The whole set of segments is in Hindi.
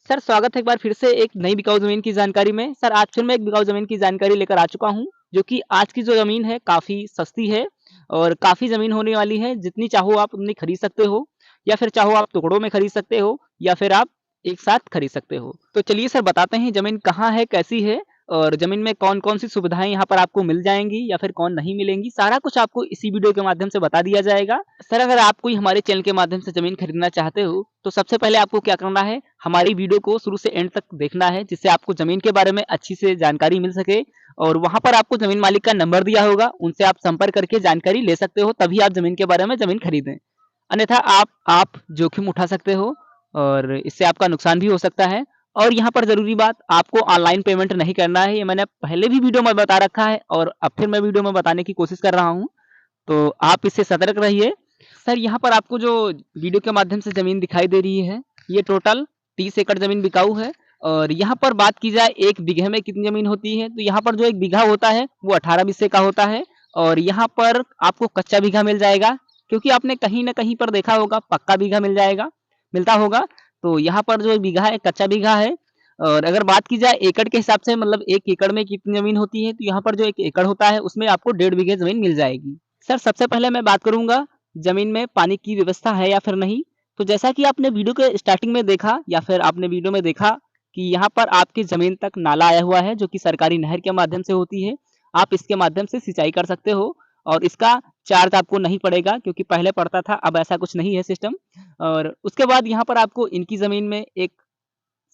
सर स्वागत है एक बार फिर से एक नई बिकाऊ ज़मीन की जानकारी में। सर आज फिर मैं एक बिकाऊ ज़मीन की जानकारी लेकर आ चुका हूँ, जो कि आज की जो ज़मीन है काफ़ी सस्ती है और काफ़ी ज़मीन होने वाली है। जितनी चाहो आप उतनी खरीद सकते हो या फिर चाहो आप टुकड़ों में खरीद सकते हो या फिर आप एक साथ खरीद सकते हो। तो चलिए सर बताते हैं ज़मीन कहाँ है, कैसी है और ज़मीन में कौन-कौन सी सुविधाएँ यहाँ पर आपको मिल जाएँगी या फिर कौन नहीं मिलेंगी। सारा कुछ आपको इसी वीडियो के माध्यम से बता दिया जाएगा। सर अगर आप कोई हमारे चैनल के माध्यम से ज़मीन खरीदना चाहते हो, तो सबसे पहले आपको क्या करना है, हमारी वीडियो को शुरू से एंड तक देखना है, जिससे आपको ज़मीन के बारे में अच्छी से जानकारी मिल सके और वहाँ पर आपको ज़मीन मालिक का नंबर दिया होगा, उनसे आप संपर्क करके जानकारी ले सकते हो, तभी आप ज़मीन के बारे में ज़मीन खरीदें। अन्यथा आप जोखिम उठा सकते हो और इससे आपका नुकसान भी हो सकता है। और यहाँ पर ज़रूरी बात, आपको ऑनलाइन पेमेंट नहीं करना है, ये मैंने पहले भी वीडियो में बता रखा है और अब फिर मैं वीडियो में बताने की कोशिश कर रहा हूँ, तो आप इससे सतर्क रहिए। सर यहाँ पर आपको जो वीडियो के माध्यम से ज़मीन दिखाई दे रही है, ये टोटल 30 एकड़ ज़मीन बिकाऊ है और यहाँ पर बात की जाए 1 बीघे में कितनी ज़मीन होती है, तो यहाँ पर जो 1 बीघा होता है, वो 18 बिस्से का होता है और यहाँ पर आपको कच्चा बीघा मिल जाएगा, क्योंकि आपने कहीं न कहीं पर देखा होगा पक्का बीघा मिलता होगा। तो यहाँ पर जो बीघा है, कच्चा बीघा है और अगर बात की जाए एकड़ के हिसाब से मतलब 1 एकड़ में कितनी ज़मीन होती है, तो यहाँ पर जो 1 एकड़ होता है, उसमें आपको 1.5 बीघे ज़मीन मिल जाएगी। सर सबसे पहले मैं बात करूँगा ज़मीन में पानी की व्यवस्था है या फिर नहीं। तो जैसा कि आपने वीडियो के स्टार्टिंग में देखा या फिर आपने वीडियो में देखा कि यहाँ पर आपकी ज़मीन तक नाला आया हुआ है, जो कि सरकारी नहर के माध्यम से होती है। आप इसके माध्यम से सिंचाई कर सकते हो और इसका चार्ज आपको नहीं पड़ेगा, क्योंकि पहले पड़ता था, अब ऐसा कुछ नहीं है सिस्टम। और उसके बाद यहाँ पर आपको इनकी ज़मीन में एक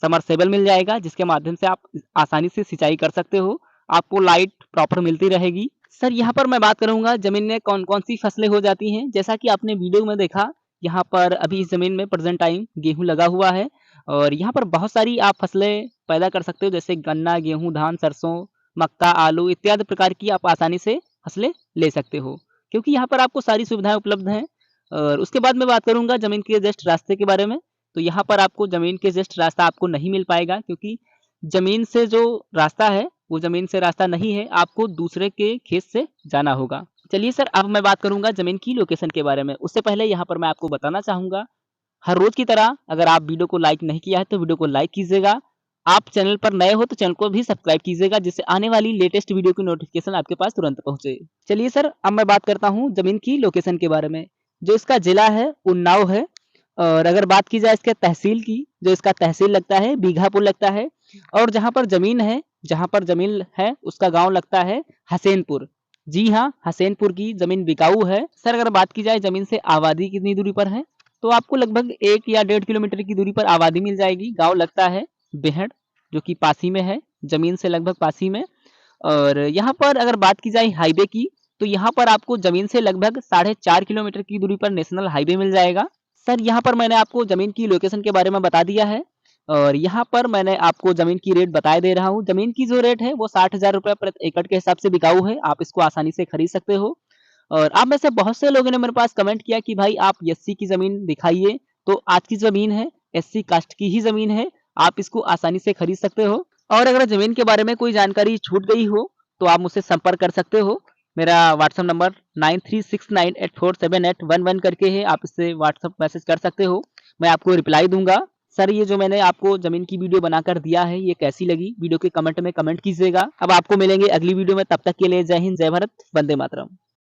समरसेबल मिल जाएगा, जिसके माध्यम से आप आसानी से सिंचाई कर सकते हो। आपको लाइट प्रॉपर मिलती रहेगी। सर यहाँ पर मैं बात करूँगा ज़मीन में कौन-कौन सी फसलें हो जाती हैं। जैसा कि आपने वीडियो में देखा, यहाँ पर अभी इस ज़मीन में प्रेज़ेंट टाइम गेहूँ लगा हुआ है और यहाँ पर बहुत सारी आप फसलें पैदा कर सकते हो, जैसे गन्ना, गेहूँ, धान, सरसों, मक्का, आलू इत्यादि प्रकार की आप आसानी से फसलें ले सकते हो, क्योंकि यहाँ पर आपको सारी सुविधाएँ उपलब्ध हैं। और उसके बाद मैं बात करूँगा ज़मीन के जस्ट रास्ते के बारे में। तो यहाँ पर आपको ज़मीन के जस्ट रास्ता आपको नहीं मिल पाएगा, क्योंकि ज़मीन से जो रास्ता है, वो ज़मीन से रास्ता नहीं है, आपको दूसरे के खेत से जाना होगा। चलिए सर अब मैं बात करूँगा ज़मीन की लोकेशन के बारे में। उससे पहले यहाँ पर मैं आपको बताना चाहूँगा, हर रोज़ की तरह अगर आप वीडियो को लाइक नहीं किया है, तो वीडियो को लाइक कीजिएगा। आप चैनल पर नए हो तो चैनल को भी सब्सक्राइब कीजिएगा, जिससे आने वाली लेटेस्ट वीडियो की नोटिफ़िकेशन आपके पास तुरंत पहुँचे। चलिए सर अब मैं बात करता हूँ ज़मीन की लोकेशन के बारे में। जो इसका ज़िला है, उन्नाव है और अगर बात की जाए इसके तहसील की, जो इसका तहसील लगता है, बीघापुर लगता है और जहाँ पर ज़मीन है, उसका गाँव लगता है हसैनपुर। जी हाँ, हसैनपुर की ज़मीन बिकाऊ है। सर अगर बात की जाए ज़मीन से आबादी कितनी दूरी पर है, तो आपको लगभग 1 या 1.5 किलोमीटर की दूरी पर आबादी मिल जाएगी। गाँव लगता है बेहड़, जो कि पासी में है, ज़मीन से लगभग पासी में। और यहाँ पर अगर बात की जाए हाईवे की, तो यहाँ पर आपको ज़मीन से लगभग 4.5 किलोमीटर की दूरी पर नेशनल हाईवे मिल जाएगा। सर यहाँ पर मैंने आपको ज़मीन की लोकेशन के बारे में बता दिया है और यहाँ पर मैंने आपको ज़मीन की रेट बताए दे रहा हूँ। ज़मीन की जो रेट है वो 60,000 रुपये प्रति एकड़ के हिसाब से बिकाऊ है। आप इसको आसानी से खरीद सकते हो। और आप में से बहुत से लोगों ने मेरे पास कमेंट किया कि भाई आप एससी की ज़मीन दिखाइए, तो आज की ज़मीन है, एससी कास्ट की ही ज़मीन है, आप इसको आसानी से खरीद सकते हो। और अगर ज़मीन के बारे में कोई जानकारी छूट गई हो, तो आप मुझसे संपर्क कर सकते हो। मेरा व्हाट्सएप नंबर 9369847811 करके है, आप इससे व्हाट्सएप मैसेज कर सकते हो, मैं आपको रिप्लाई दूँगा। सर ये जो मैंने आपको ज़मीन की वीडियो बनाकर दिया है, ये कैसी लगी? वीडियो के कमेंट में कमेंट कीजिएगा। अब आपको मिलेंगे अगली वीडियो में, तब तक के लिए जय हिंद, जय भारत, वंदे मातरम।